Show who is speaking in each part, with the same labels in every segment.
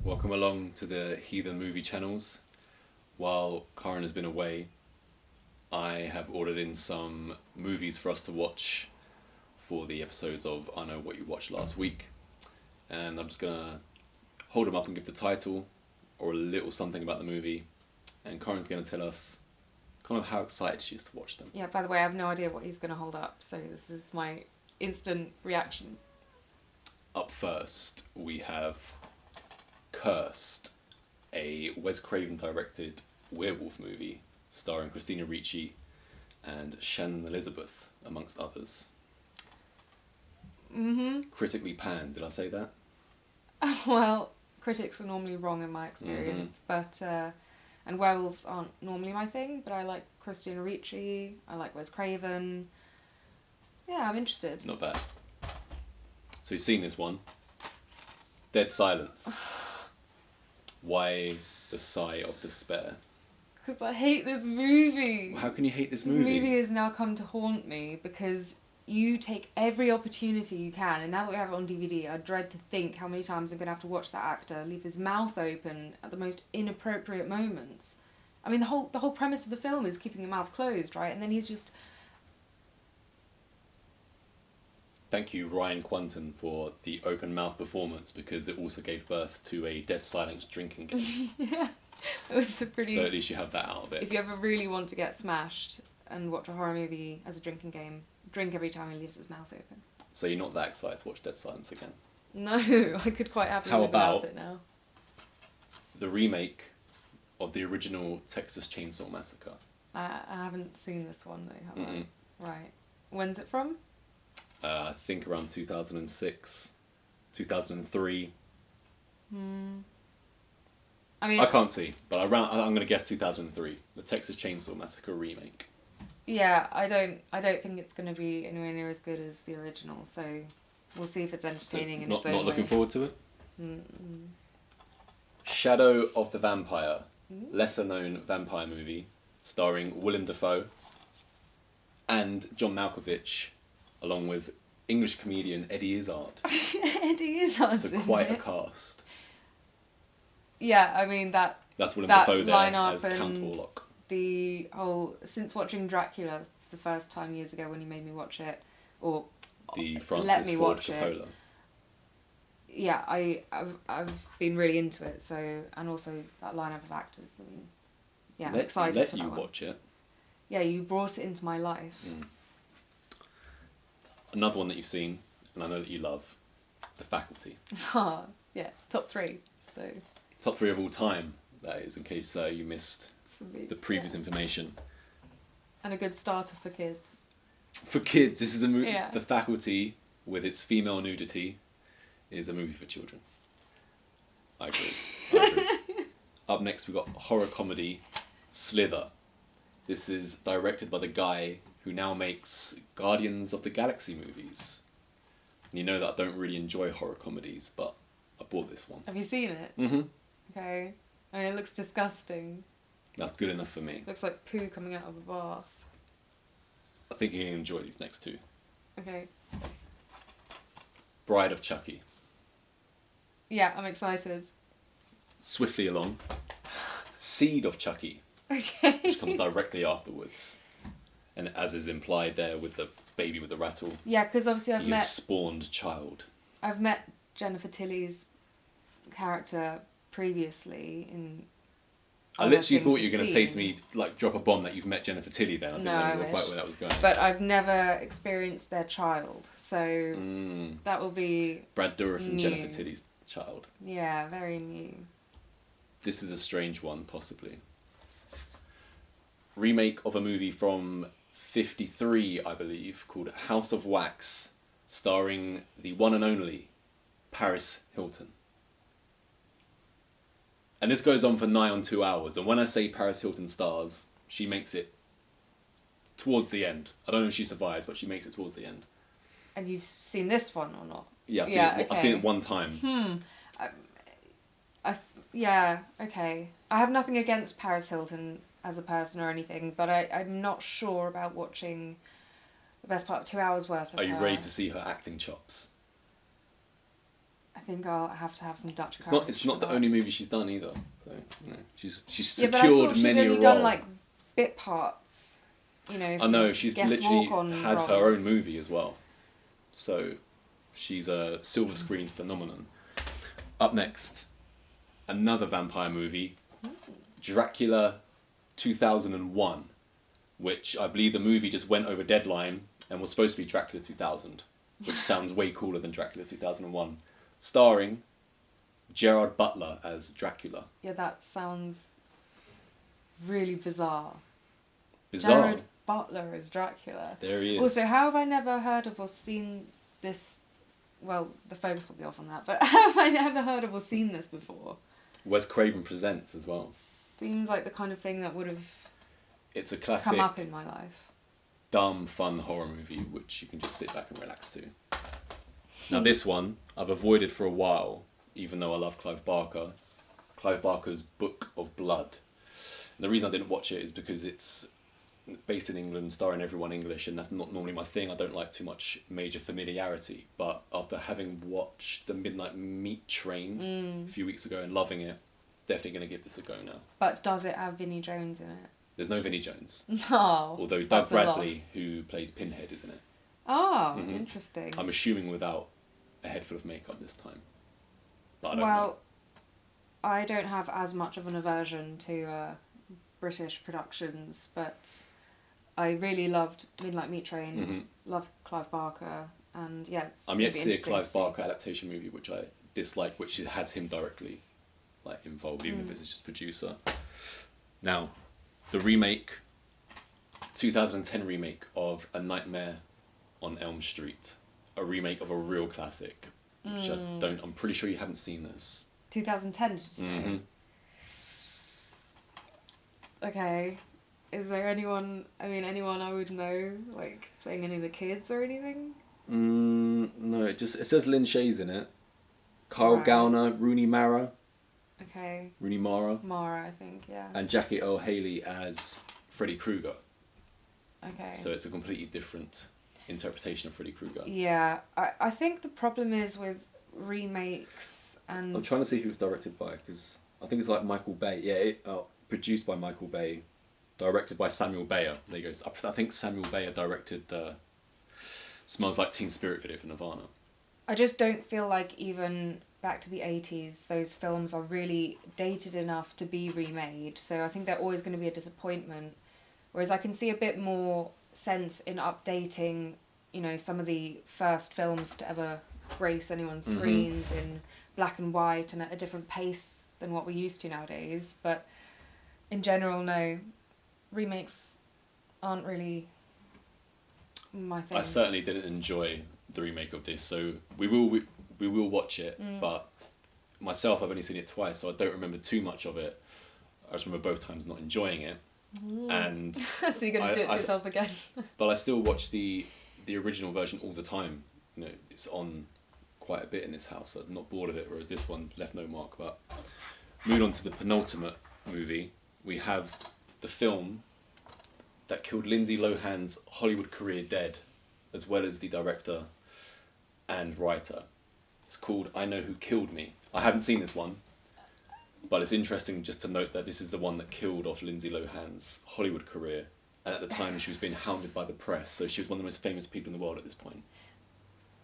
Speaker 1: Welcome along to the Heathen Movie Channels. While Karin has been away, I have ordered in some movies for us to watch for the episodes of I Know What You Watched Last Week. And I'm just going to hold them up and give the title or a little something about the movie. And Karin's going to tell us kind of how excited she is to watch them.
Speaker 2: Yeah, by the way, I have no idea what he's going to hold up, so this is my instant reaction.
Speaker 1: Up first, we have Cursed, a Wes Craven directed werewolf movie starring Christina Ricci and Shannon Elizabeth, amongst others. Critically panned, did I say that?
Speaker 2: Well, critics are normally wrong in my experience, but and werewolves aren't normally my thing, but I like Christina Ricci, I like Wes Craven. Yeah, I'm interested.
Speaker 1: Not bad. So you've seen this one. Dead Silence. Why the sigh of despair?
Speaker 2: Because I hate this movie.
Speaker 1: How can you hate this
Speaker 2: This
Speaker 1: movie?
Speaker 2: movie has now come to haunt me because you take every opportunity you can, and now that we have it on DVD, I dread to think how many times I'm going to have to watch that actor leave his mouth open at the most inappropriate moments. I mean, the whole premise of the film is keeping your mouth closed, right? And then he's just...
Speaker 1: Thank you, Ryan Quanten, for the open mouth performance, because it also gave birth to a Dead Silence drinking game.
Speaker 2: Yeah, it was a pretty...
Speaker 1: So at least you have that out of it.
Speaker 2: If you ever really want to get smashed and watch a horror movie as a drinking game, drink every time he leaves his mouth open.
Speaker 1: So you're not that excited to watch Dead Silence again?
Speaker 2: No, I could quite happily
Speaker 1: How
Speaker 2: live without
Speaker 1: about
Speaker 2: it now.
Speaker 1: the remake of the original Texas Chainsaw Massacre?
Speaker 2: I haven't seen this one though, have
Speaker 1: Mm-mm.
Speaker 2: I? Right. When's it from?
Speaker 1: I think around 2006, 2003.
Speaker 2: I mean,
Speaker 1: I can't see, but I'm going to guess 2003. The Texas Chainsaw Massacre remake.
Speaker 2: yeah, I don't think it's going to be anywhere near as good as the original. So we'll see if it's entertaining in its own
Speaker 1: Not looking
Speaker 2: way.
Speaker 1: forward to it.
Speaker 2: Mm-mm.
Speaker 1: Shadow of the Vampire, lesser known vampire movie starring Willem Dafoe and John Malkovich, along with English comedian Eddie Izzard.
Speaker 2: Eddie Izzard's
Speaker 1: So
Speaker 2: in
Speaker 1: quite a
Speaker 2: it.
Speaker 1: cast.
Speaker 2: Yeah, I mean that's
Speaker 1: Willem
Speaker 2: that
Speaker 1: Dafoe there
Speaker 2: lineup
Speaker 1: as Count
Speaker 2: and
Speaker 1: Orlok.
Speaker 2: the whole... Since watching Dracula the first time years ago when you made me watch it, or
Speaker 1: The
Speaker 2: let
Speaker 1: Francis
Speaker 2: me
Speaker 1: Ford
Speaker 2: watch
Speaker 1: Coppola.
Speaker 2: it. Yeah, I've been really into it. So, and also that lineup of actors. I mean, yeah, I'm excited
Speaker 1: Let
Speaker 2: for
Speaker 1: you
Speaker 2: that one.
Speaker 1: watch it.
Speaker 2: Yeah, you brought it into my life.
Speaker 1: Another one that you've seen, and I know that you love, The Faculty.
Speaker 2: Ah, yeah, top 3. So
Speaker 1: Top 3 of all time, that is, in case you missed
Speaker 2: for me,
Speaker 1: the previous
Speaker 2: yeah.
Speaker 1: information.
Speaker 2: And a good starter for kids.
Speaker 1: For kids, this is a movie.
Speaker 2: Yeah.
Speaker 1: The Faculty, with its female nudity, is a movie for children. I agree. Up next, we've got horror comedy Slither. This is directed by the guy who now makes Guardians of the Galaxy movies. And you know that I don't really enjoy horror comedies, but I bought this one.
Speaker 2: Have you seen it?
Speaker 1: Mm-hmm.
Speaker 2: Okay. I mean, it looks disgusting.
Speaker 1: That's good enough for me.
Speaker 2: It looks like poo coming out of a bath.
Speaker 1: I think you can enjoy these next two.
Speaker 2: Okay.
Speaker 1: Bride of Chucky.
Speaker 2: Yeah, I'm excited.
Speaker 1: Swiftly along. Seed of Chucky,
Speaker 2: Okay.
Speaker 1: which comes directly afterwards. And as is implied there with the baby with the rattle,
Speaker 2: Yeah, because obviously
Speaker 1: he is spawned child.
Speaker 2: I've met Jennifer Tilly's character previously in...
Speaker 1: I
Speaker 2: other
Speaker 1: literally
Speaker 2: things
Speaker 1: thought you were
Speaker 2: we've
Speaker 1: going to say to
Speaker 2: seen.
Speaker 1: me, like, drop a bomb that you've met Jennifer Tilly then. I didn't
Speaker 2: No,
Speaker 1: know
Speaker 2: I
Speaker 1: you were quite
Speaker 2: wish.
Speaker 1: where that was going.
Speaker 2: But I've never experienced their child, so that will be,
Speaker 1: Brad Dourif and
Speaker 2: new.
Speaker 1: Jennifer Tilly's child.
Speaker 2: yeah, very new.
Speaker 1: This is a strange one, possibly. Remake of a movie from 1953, I believe, called House of Wax, starring the one and only Paris Hilton. And this goes on for nigh on 2 hours. And when I say Paris Hilton stars, she makes it towards the end. I don't know if she survives, but she makes it towards the end.
Speaker 2: And you've seen this one or not?
Speaker 1: Yeah, I've
Speaker 2: okay.
Speaker 1: seen it one time.
Speaker 2: Yeah, okay. I have nothing against Paris Hilton as a person or anything, but I'm not sure about watching the best part of 2 hours worth of
Speaker 1: Are you
Speaker 2: her.
Speaker 1: ready to see her acting chops?
Speaker 2: I think I'll have to have some Dutch
Speaker 1: It's
Speaker 2: courage.
Speaker 1: not. It's not the
Speaker 2: for that.
Speaker 1: only movie she's done either. So she's
Speaker 2: Yeah, but I
Speaker 1: secured
Speaker 2: thought she'd
Speaker 1: many a
Speaker 2: only
Speaker 1: role.
Speaker 2: done like bit parts.
Speaker 1: I
Speaker 2: some
Speaker 1: know she's
Speaker 2: guest
Speaker 1: literally
Speaker 2: walk-on
Speaker 1: has her
Speaker 2: roles.
Speaker 1: own movie as well. So she's a silver screen phenomenon. Up next, another vampire movie, Dracula 2001, which I believe the movie just went over deadline and was supposed to be Dracula 2000, which sounds way cooler than Dracula 2001. Starring Gerard Butler as Dracula.
Speaker 2: Yeah, that sounds really bizarre.
Speaker 1: Bizarre.
Speaker 2: Jared Butler as Dracula.
Speaker 1: There he is.
Speaker 2: Also, how have I never heard of or seen this? Well, the focus will be off on that, but how have I never heard of or seen this before?
Speaker 1: Wes Craven presents as well.
Speaker 2: Seems like the kind of thing that would have
Speaker 1: It's a classic,
Speaker 2: come up in my life.
Speaker 1: dumb, fun horror movie which you can just sit back and relax to. Now this one I've avoided for a while, even though I love Clive Barker. Clive Barker's Book of Blood. And the reason I didn't watch it is because it's based in England, starring everyone English, and that's not normally my thing. I don't like too much major familiarity. But after having watched The Midnight Meat Train a few weeks ago and loving it, definitely going to give this a go now.
Speaker 2: But does it have Vinnie Jones in it?
Speaker 1: There's no Vinnie Jones.
Speaker 2: No.
Speaker 1: Although Doug
Speaker 2: that's a
Speaker 1: Bradley,
Speaker 2: loss.
Speaker 1: who plays Pinhead, is in it.
Speaker 2: Oh,
Speaker 1: Mhm.
Speaker 2: interesting.
Speaker 1: I'm assuming without a head full of makeup this time. But I don't know.
Speaker 2: Well, I don't have as much of an aversion to British productions, but I really loved Midnight Meat Train,
Speaker 1: Mhm.
Speaker 2: loved Clive Barker, and yeah, it's
Speaker 1: I'm
Speaker 2: gonna
Speaker 1: yet
Speaker 2: be
Speaker 1: to see a
Speaker 2: interesting
Speaker 1: Clive
Speaker 2: to see.
Speaker 1: Barker adaptation movie which I dislike, which has him directly involved, even if it's just producer. Now, the remake, 2010 remake of A Nightmare on Elm Street, a remake of a real classic, which I'm pretty sure you haven't seen this.
Speaker 2: 2010, did you say?
Speaker 1: Mhm.
Speaker 2: Okay. Is there anyone I would know, like, playing any of the kids or anything?
Speaker 1: No, it says Lynn Shay's in it. Kyle
Speaker 2: Right.
Speaker 1: Gallner, Rooney Mara,
Speaker 2: Okay.
Speaker 1: Mara,
Speaker 2: I think, yeah.
Speaker 1: and Jackie Earle Haley as Freddy Krueger.
Speaker 2: Okay.
Speaker 1: So it's a completely different interpretation of Freddy Krueger.
Speaker 2: Yeah, I think the problem is with remakes and...
Speaker 1: I'm trying to see who it's directed by, because I think it's like Michael Bay. Yeah, produced by Michael Bay, directed by Samuel Bayer. There you go. I think Samuel Bayer directed the Smells Like Teen Spirit video for Nirvana.
Speaker 2: I just don't feel like even back to the 80s, those films are really dated enough to be remade. So I think they're always going to be a disappointment. Whereas I can see a bit more sense in updating, some of the first films to ever grace anyone's screens in black and white and at a different pace than what we're used to nowadays. But in general, no, remakes aren't really my thing.
Speaker 1: I certainly didn't enjoy the remake of this, so we will watch it. But myself, I've only seen it twice, so I don't remember too much of it. I just remember both times not enjoying it. And
Speaker 2: So you're going to do it to yourself again.
Speaker 1: but I still watch the original version all the time. It's on quite a bit in this house. I'm not bored of it, whereas this one left no mark. But moving on to the penultimate movie, we have the film that killed Lindsay Lohan's Hollywood career dead, as well as the director and writer. It's called I Know Who Killed Me. I haven't seen this one, but it's interesting just to note that this is the one that killed off Lindsay Lohan's Hollywood career. And at the time, she was being hounded by the press, so she was one of the most famous people in the world at this point.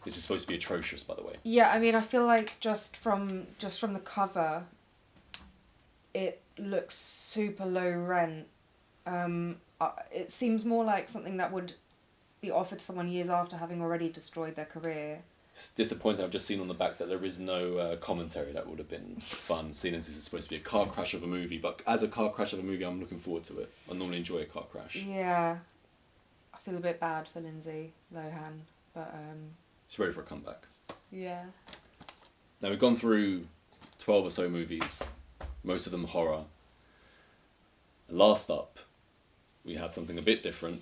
Speaker 1: This is supposed to be atrocious, by the way.
Speaker 2: Yeah, I feel like just from the cover, it looks super low rent. It seems more like something that would be offered to someone years after having already destroyed their career.
Speaker 1: It's disappointing. I've just seen on the back that there is no commentary. That would have been fun, seeing as this is supposed to be a car crash of a movie. But as a car crash of a movie, I'm looking forward to it. I normally enjoy a car crash.
Speaker 2: Yeah, I feel a bit bad for Lindsay Lohan, but
Speaker 1: She's ready for a comeback.
Speaker 2: yeah.
Speaker 1: Now, we've gone through 12 or so movies, most of them horror. And last up, we have something a bit different.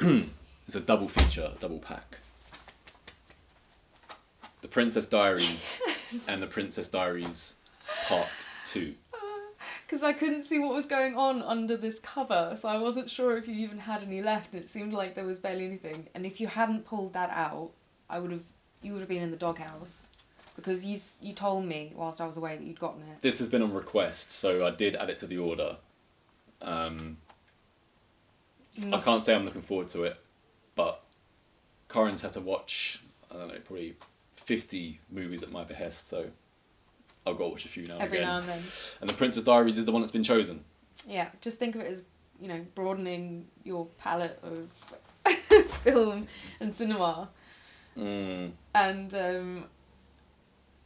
Speaker 1: It's a double feature, double pack. The Princess Diaries and The Princess Diaries Part 2.
Speaker 2: Because I couldn't see what was going on under this cover, so I wasn't sure if you even had any left, and it seemed like there was barely anything. And if you hadn't pulled that out, I would have you would have been in the doghouse. Because you told me whilst I was away that you'd gotten it.
Speaker 1: This has been on request, so I did add it to the order. I can't say I'm looking forward to it, but Karin's had to watch, I don't know, probably 50 movies at my behest, so I've got to watch a few now and
Speaker 2: Every
Speaker 1: again.
Speaker 2: now and then.
Speaker 1: And The Princess Diaries is the one that's been chosen.
Speaker 2: Yeah, just think of it as, you know, broadening your palette of film and cinema.
Speaker 1: Mm.
Speaker 2: And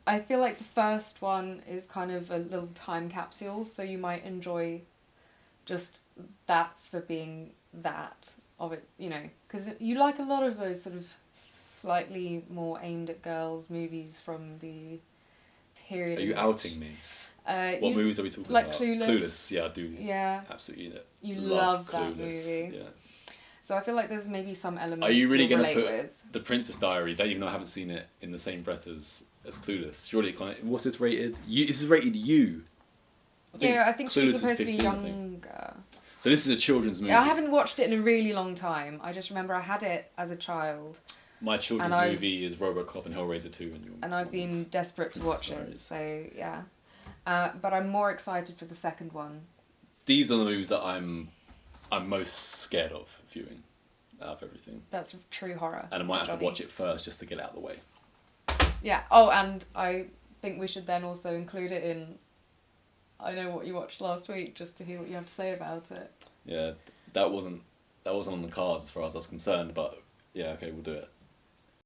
Speaker 2: I feel like the first one is kind of a little time capsule, so you might enjoy just that for being that of it, you know, because you like a lot of those sort of slightly more aimed at girls movies from the period.
Speaker 1: Are you outing me? What movies are we talking
Speaker 2: like
Speaker 1: about?
Speaker 2: Clueless.
Speaker 1: Clueless, yeah, I do.
Speaker 2: Yeah.
Speaker 1: Absolutely.
Speaker 2: You love that
Speaker 1: Clueless.
Speaker 2: movie.
Speaker 1: Yeah.
Speaker 2: So I feel like there's maybe some elements
Speaker 1: Are you really
Speaker 2: you'll
Speaker 1: going to
Speaker 2: relate
Speaker 1: put
Speaker 2: with.
Speaker 1: The Princess Diaries, even though I haven't seen it, in the same breath as Clueless? Surely it can't. What's this rated? This is rated U.
Speaker 2: I think
Speaker 1: Clueless
Speaker 2: she's
Speaker 1: is
Speaker 2: supposed to be
Speaker 1: 15, I think.
Speaker 2: younger.
Speaker 1: So this is a children's movie.
Speaker 2: I haven't watched it in a really long time. I just remember I had it as a child.
Speaker 1: My children's movie is RoboCop and Hellraiser 2. And
Speaker 2: I've been desperate to watch it, so yeah. But I'm more excited for the second one.
Speaker 1: These are the movies that I'm most scared of viewing out of everything.
Speaker 2: That's true horror.
Speaker 1: And I might have to watch it first just to get it out of the way.
Speaker 2: Yeah. Oh, and I think we should then also include it in I Know What You Watched Last Week, just to hear what you have to say about it.
Speaker 1: Yeah, that wasn't on the cards as far as I was concerned, but yeah, okay, we'll do it.